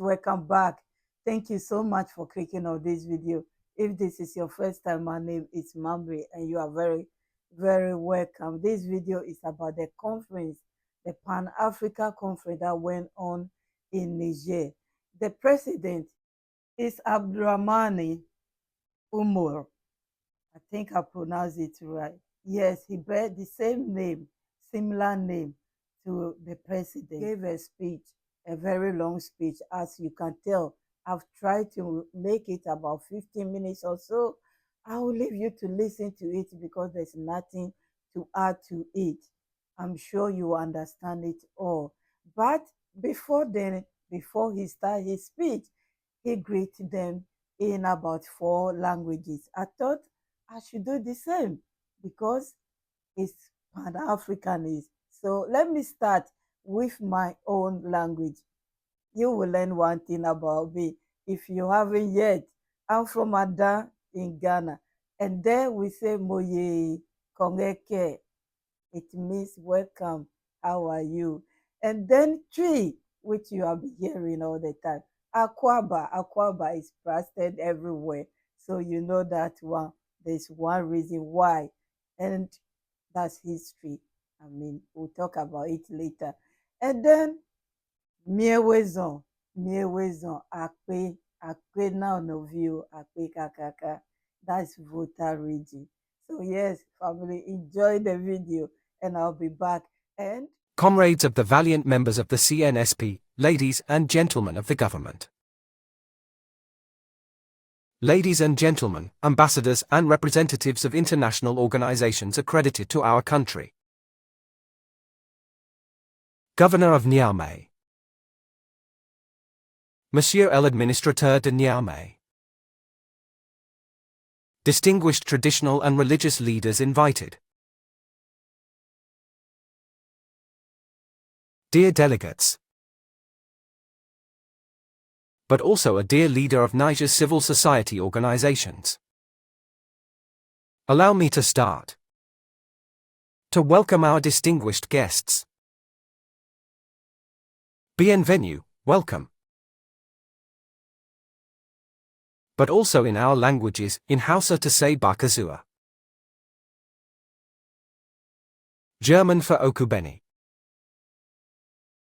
welcome back. Thank you so much for clicking on this video. If this is your first time, my name is Mamri and you are very welcome. This video is about the conference, the Pan-Africa conference that went on in Niger. The president is Abdurrahmani Umar. I think I pronounced it right. Yes, he bear the same name, similar name to the president. He gave a speech, a very long speech. As you can tell, I've tried to make it about 15 minutes or so. I will leave you to listen to it because there's nothing to add to it. I'm sure you understand it all. But before then, before he started his speech, he greeted them in about 4 languages. I thought I should do the same because it's Pan-Africanist. So let me start with my own language. You will learn one thing about me if you haven't yet. I'm from Ada in Ghana, and there we say Moye Kongeke. It means welcome, how are you? And then tree, which you have been hearing all the time. Akwaba is plastered everywhere. So you know that one. There's one reason why. And that's history. I mean, we'll talk about it later. And then Miewezon, Akpe now no view, Akpe Kakaka. That's voter region. So yes, family, enjoy the video and I'll be back. And comrades of the valiant members of the CNSP, ladies and gentlemen of the government. Ladies and gentlemen, ambassadors and representatives of international organizations accredited to our country. Governor of Niamey. Monsieur l'Administrateur de Niamey. Distinguished traditional and religious leaders invited. Dear delegates. But also a dear leader of Niger's civil society organizations. Allow me to start. To welcome our distinguished guests. Bienvenue, welcome. But also in our languages, in Hausa to say Bakazua. German for Okubeni.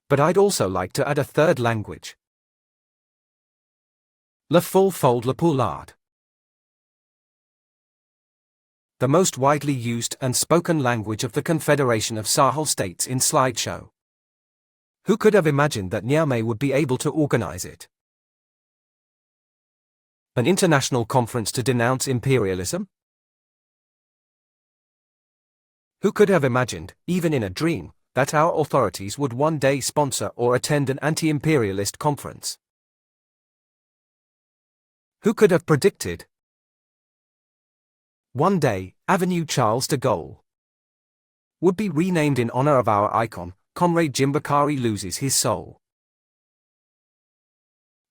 But I'd also like to add a third language. Le full fold le poulard. The most widely used and spoken language of the Confederation of Sahel States in slideshow. Who could have imagined that Niamey would be able to organize it? An international conference to denounce imperialism? Who could have imagined, even in a dream, that our authorities would one day sponsor or attend an anti-imperialist conference? Who could have predicted? One day, Avenue Charles de Gaulle would be renamed in honor of our icon, Comrade Jimbakari loses his soul.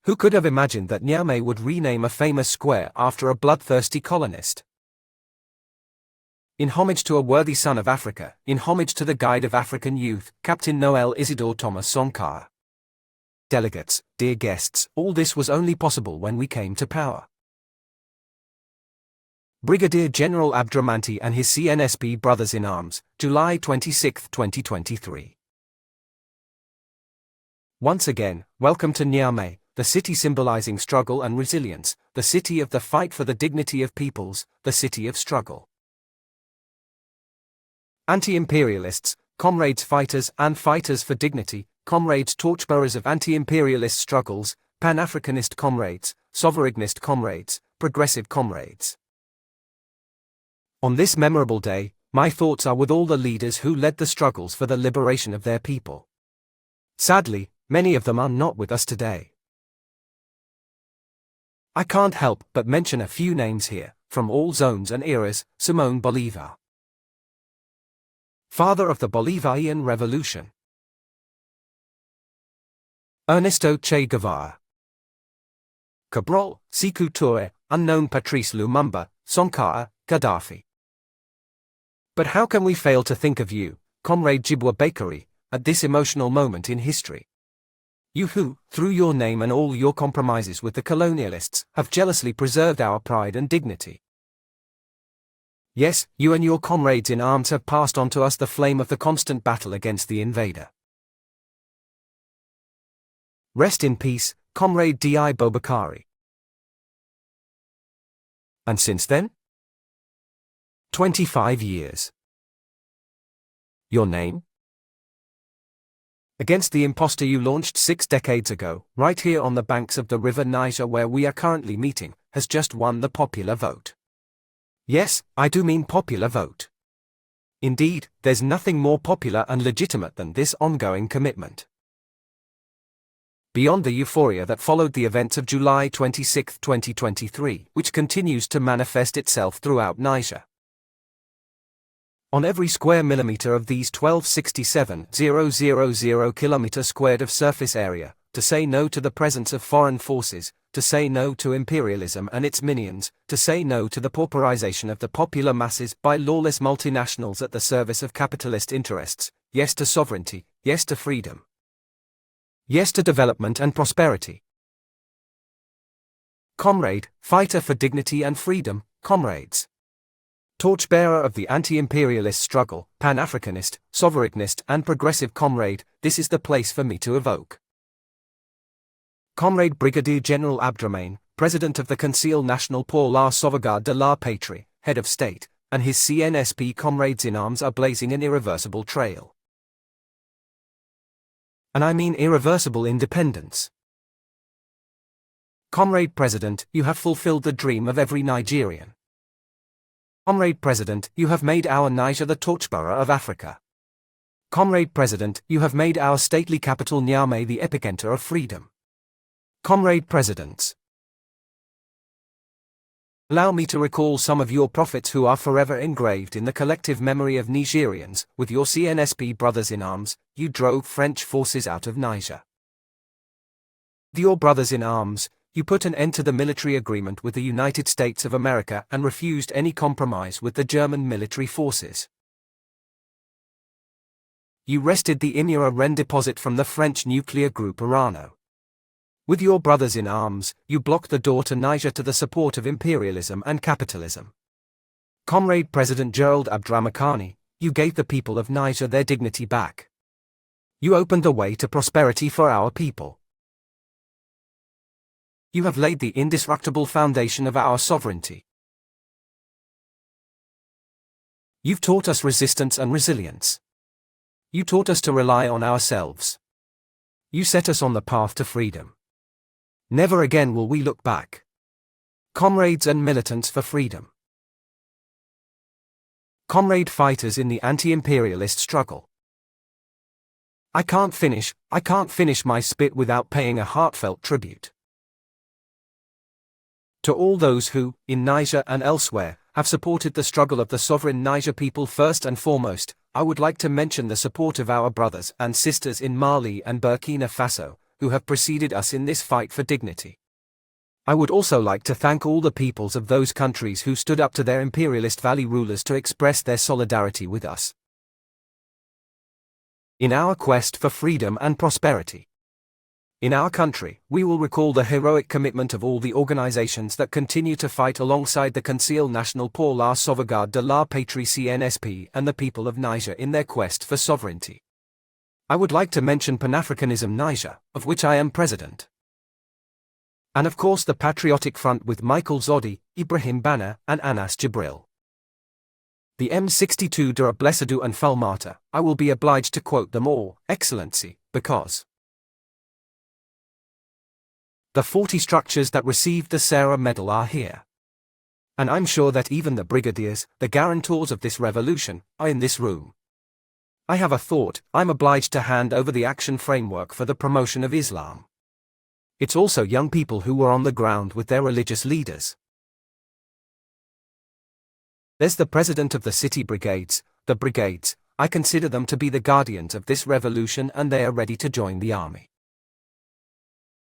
Who could have imagined that Niamey would rename a famous square after a bloodthirsty colonist? In homage to a worthy son of Africa, in homage to the guide of African youth, Captain Noel Isidore Thomas Sankara. Delegates, dear guests, all this was only possible when we came to power. Brigadier General Abdramanti and his CNSP brothers in arms, July 26, 2023. Once again, welcome to Niamey, the city symbolizing struggle and resilience, the city of the fight for the dignity of peoples, the city of struggle. Anti-imperialists, comrades fighters and fighters for dignity, comrades torchbearers of anti-imperialist struggles, Pan-Africanist comrades, sovereignist comrades, progressive comrades. On this memorable day, my thoughts are with all the leaders who led the struggles for the liberation of their people. Sadly, many of them are not with us today. I can't help but mention a few names here, from all zones and eras. Simón Bolívar, father of the Bolivarian Revolution. Ernesto Che Guevara, Cabral, Sékou Touré, unknown Patrice Lumumba, Sankara, Gaddafi. But how can we fail to think of you, Comrade Jibwa Bakary, at this emotional moment in history? You who, through your name and all your compromises with the colonialists, have jealously preserved our pride and dignity. Yes, you and your comrades in arms have passed on to us the flame of the constant battle against the invader. Rest in peace, Comrade D.I. Bobakari. And since then? 25 years. Your name? Against the impostor you launched 6 decades ago, right here on the banks of the river Niger where we are currently meeting, has just won the popular vote. Yes, I do mean popular vote. Indeed, there's nothing more popular and legitimate than this ongoing commitment. Beyond the euphoria that followed the events of July 26, 2023, which continues to manifest itself throughout Niger. On every square millimeter of these 1267,000 kilometers squared of surface area, to say no to the presence of foreign forces, to say no to imperialism and its minions, to say no to the pauperization of the popular masses by lawless multinationals at the service of capitalist interests, yes to sovereignty, yes to freedom. Yes to development and prosperity. Comrade, fighter for dignity and freedom, comrades. Torchbearer of the anti-imperialist struggle, Pan-Africanist, sovereignist and progressive comrade, this is the place for me to evoke. Comrade Brigadier General Abdramain, President of the Conseil National pour la Sauvegarde de la Patrie, Head of State, and his CNSP comrades in arms are blazing an irreversible trail. And I mean irreversible independence. Comrade President, you have fulfilled the dream of every Nigerian. Comrade President, you have made our Niger the torchbearer of Africa. Comrade President, you have made our stately capital Niamey the epicenter of freedom. Comrade Presidents, allow me to recall some of your prophets who are forever engraved in the collective memory of Nigerians. With your CNSP brothers in arms, you drove French forces out of Niger. With your brothers in arms, you put an end to the military agreement with the United States of America and refused any compromise with the German military forces. You wrested the Imura-Ren deposit from the French nuclear group Orano. With your brothers in arms, you blocked the door to Niger to the support of imperialism and capitalism. Comrade President Gerald Abdramakani, you gave the people of Niger their dignity back. You opened the way to prosperity for our people. You have laid the indestructible foundation of our sovereignty. You've taught us resistance and resilience. You taught us to rely on ourselves. You set us on the path to freedom. Never again will we look back. Comrades and militants for freedom. Comrade fighters in the anti-imperialist struggle. I can't finish my spit without paying a heartfelt tribute to all those who, in Niger and elsewhere, have supported the struggle of the sovereign Niger people. First and foremost, I would like to mention the support of our brothers and sisters in Mali and Burkina Faso, who have preceded us in this fight for dignity. I would also like to thank all the peoples of those countries who stood up to their imperialist valley rulers to express their solidarity with us in our quest for freedom and prosperity. In our country, we will recall the heroic commitment of all the organizations that continue to fight alongside the Conseil National pour la Sauvegarde de la Patrie CNSP and the people of Niger in their quest for sovereignty. I would like to mention Pan-Africanism Niger, of which I am president. And of course the Patriotic Front with Michael Zodi, Ibrahim Bana, and Anas Jibril. The M62 de Blessadou and Falmata, I will be obliged to quote them all, Excellency, because the 40 structures that received the Sarah Medal are here. And I'm sure that even the brigadiers, the guarantors of this revolution, are in this room. I have a thought. I'm obliged to hand over the action framework for the promotion of Islam. It's also young people who were on the ground with their religious leaders. There's the president of the city brigades, the brigades. I consider them to be the guardians of this revolution and they are ready to join the army.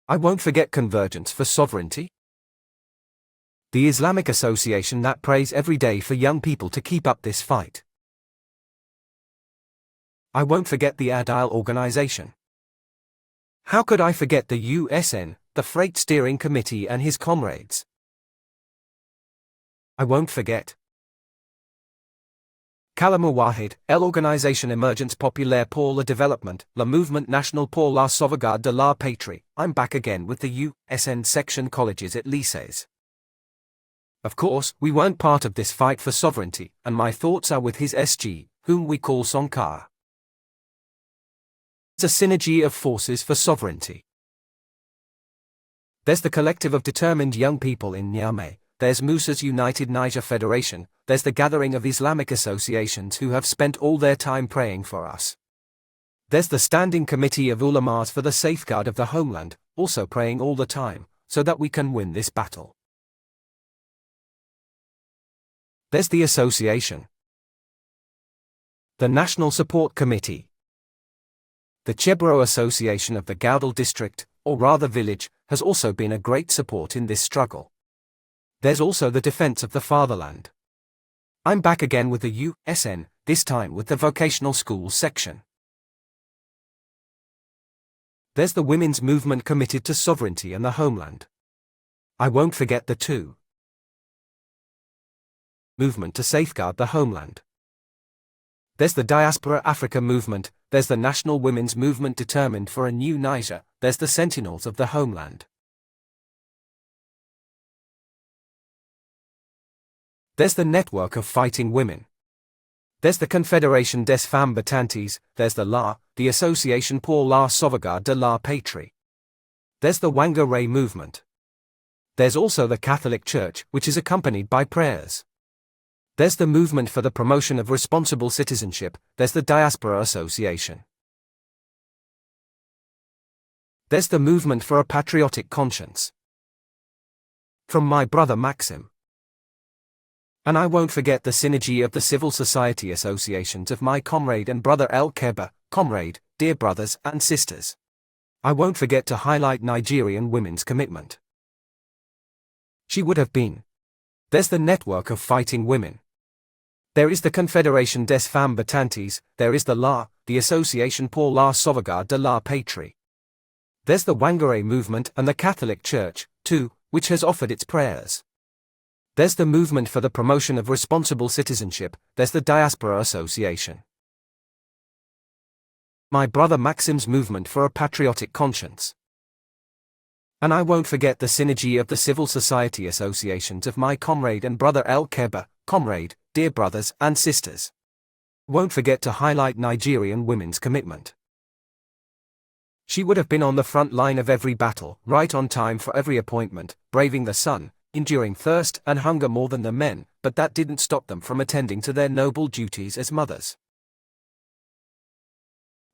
I won't forget Convergence for Sovereignty, the Islamic association that prays every day for young people to keep up this fight. I won't forget the Adil organization. How could I forget the USN, the Freight Steering Committee and his comrades? I won't forget. Kalam Wahid, l'Organisation Emergence Populaire pour le Développement, le Mouvement National pour la Sauvegarde de la Patrie. I'm back again with the USN section colleges at lycées. Of course, we weren't part of this fight for sovereignty, and my thoughts are with his SG, whom we call Sonkar. It's a synergy of forces for sovereignty. There's the collective of determined young people in Niamey, there's Musa's United Niger Federation, there's the gathering of Islamic associations who have spent all their time praying for us. There's the Standing Committee of Ulamas for the Safeguard of the Homeland, also praying all the time, so that we can win this battle. There's the association. The National Support Committee. The Chebro Association of the Gaudal district, or rather village, has also been a great support in this struggle. There's also the Defense of the Fatherland. I'm back again with the USN, this time with the vocational schools section. There's the Women's Movement committed to sovereignty and the homeland. I won't forget the two. Movement to safeguard the homeland. There's the Diaspora Africa movement, there's the National Women's Movement determined for a new Niger, there's the Sentinels of the Homeland. There's the Network of Fighting Women. There's the Confédération des Femmes Battantes, there's the Association pour la Sauvegarde de la Patrie. There's the Wangare movement. There's also the Catholic Church, which is accompanied by prayers. There's the Movement for the Promotion of Responsible Citizenship, there's the Diaspora Association. There's the Movement for a Patriotic Conscience. From my brother Maxim. And I won't forget the synergy of the civil society associations of my comrade and brother El Keba, comrade, dear brothers and sisters. I won't forget to highlight Nigerian women's commitment. She would have been. There's the Network of Fighting Women. There is the Confédération des Femmes Battantes, there is the Association pour la Sauvegarde de la Patrie. There's the Wangare movement and the Catholic Church, too, which has offered its prayers. There's the Movement for the Promotion of Responsible Citizenship, there's the Diaspora Association. My brother Maxim's Movement for a Patriotic Conscience. And I won't forget the synergy of the civil society associations of my comrade and brother El Keba, comrade, dear brothers and sisters. Won't forget to highlight Nigerian women's commitment. She would have been on the front line of every battle, right on time for every appointment, braving the sun, enduring thirst and hunger more than the men, but that didn't stop them from attending to their noble duties as mothers.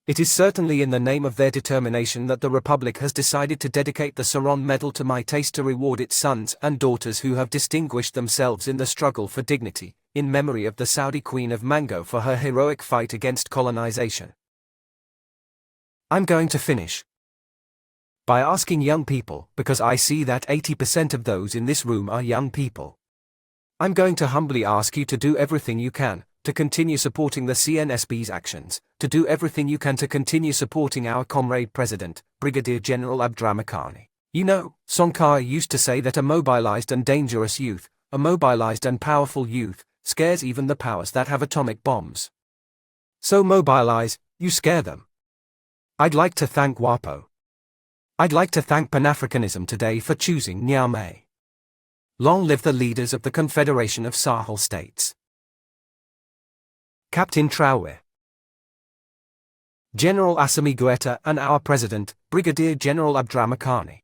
It is certainly in the name of their determination that the Republic has decided to dedicate the Saron Medal to my taste to reward its sons and daughters who have distinguished themselves in the struggle for dignity, in memory of the Saudi Queen of Mango for her heroic fight against colonization. I'm going to finish by asking young people, because I see that 80% of those in this room are young people. I'm going to humbly ask you to do everything you can, to continue supporting the CNSP's actions, to do everything you can to continue supporting our comrade President, Brigadier General Abdramakani. You know, Sonkar used to say that a mobilized and dangerous youth, a mobilized and powerful youth, scares even the powers that have atomic bombs. So mobilize, you scare them. I'd like to thank WAPO. I'd like to thank Pan-Africanism today for choosing Niamey. Long live the leaders of the Confederation of Sahel States. Captain Traoré, General Assimi Goïta and our President, Brigadier General Abdramakani.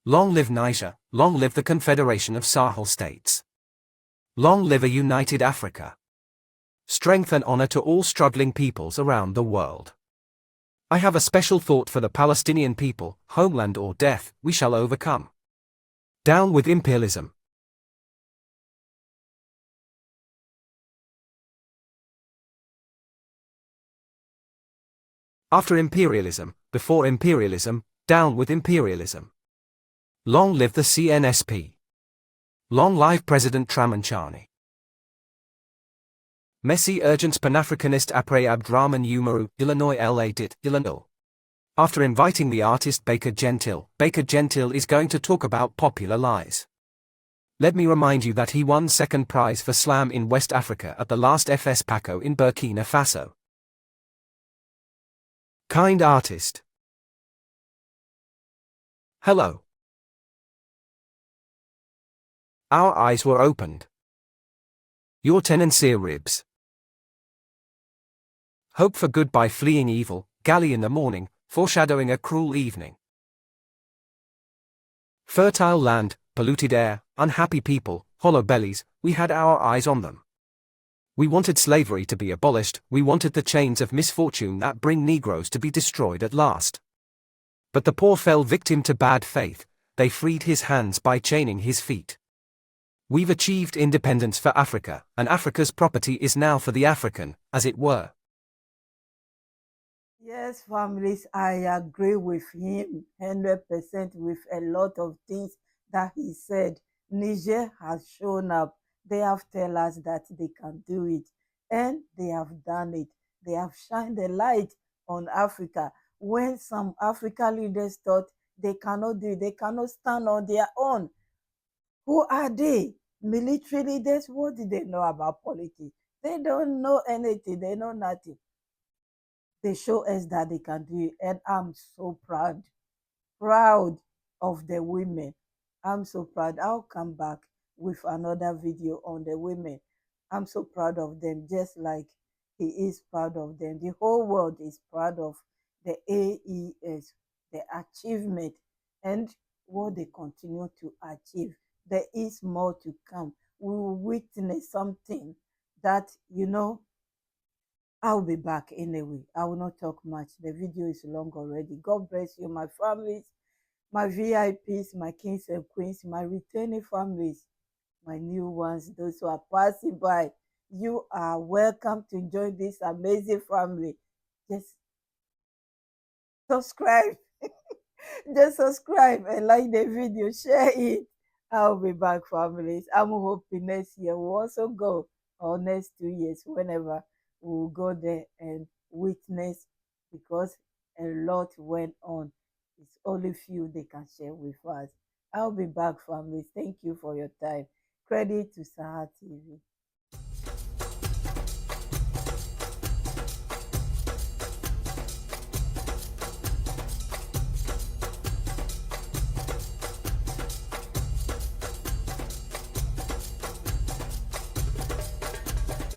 Long live Niger, long live the Confederation of Sahel States. Long live a united Africa. Strength and honor to all struggling peoples around the world. I have a special thought for the Palestinian people, homeland or death, we shall overcome. Down with imperialism. After imperialism, before imperialism, down with imperialism. Long live the CNSP. Long live President Tramanchani. Messi urgence Pan-Africaniste après Abdraman Umaru, Illinois LA dit, Illinois. After inviting the artist Baker Gentile is going to talk about popular lies. Let me remind you that he won second prize for slam in West Africa at the last FS Paco in Burkina Faso. Kind artist. Hello. Our eyes were opened. Your tenancier ribs. Hope for good by fleeing evil, galley in the morning, foreshadowing a cruel evening. Fertile land, polluted air, unhappy people, hollow bellies, we had our eyes on them. We wanted slavery to be abolished, we wanted the chains of misfortune that bring Negroes to be destroyed at last. But the poor fell victim to bad faith, they freed his hands by chaining his feet. We've achieved independence for Africa, and Africa's property is now for the African, as it were. Yes, families, I agree with him 100% with a lot of things that he said. Niger has shown up. They have tell us that they can do it, and they have done it. They have shined a light on Africa when some African leaders thought they cannot do it, they cannot stand on their own. Who are they? Military leaders? What do they know about politics? They don't know anything. They know nothing. They show us that they can do it, and I'm so proud of the women. I'm so proud. I'll come back with another video on the women. I'm so proud of them, just like he is proud of them. The whole world is proud of the AES, the achievement, and what they continue to achieve. There is more to come. We will witness something that, I'll be back anyway. I will not talk much. The video is long already. God bless you, my families, my VIPs, my kings and queens, my returning families, my new ones, those who are passing by. You are welcome to join this amazing family. Just subscribe. Just subscribe and like the video. Share it. I'll be back, families. I'm hoping next year we'll also go, or next 2 years, whenever we'll go there and witness, because a lot went on. It's only few they can share with us. I'll be back, families. Thank you for your time. Credit to Sahar TV.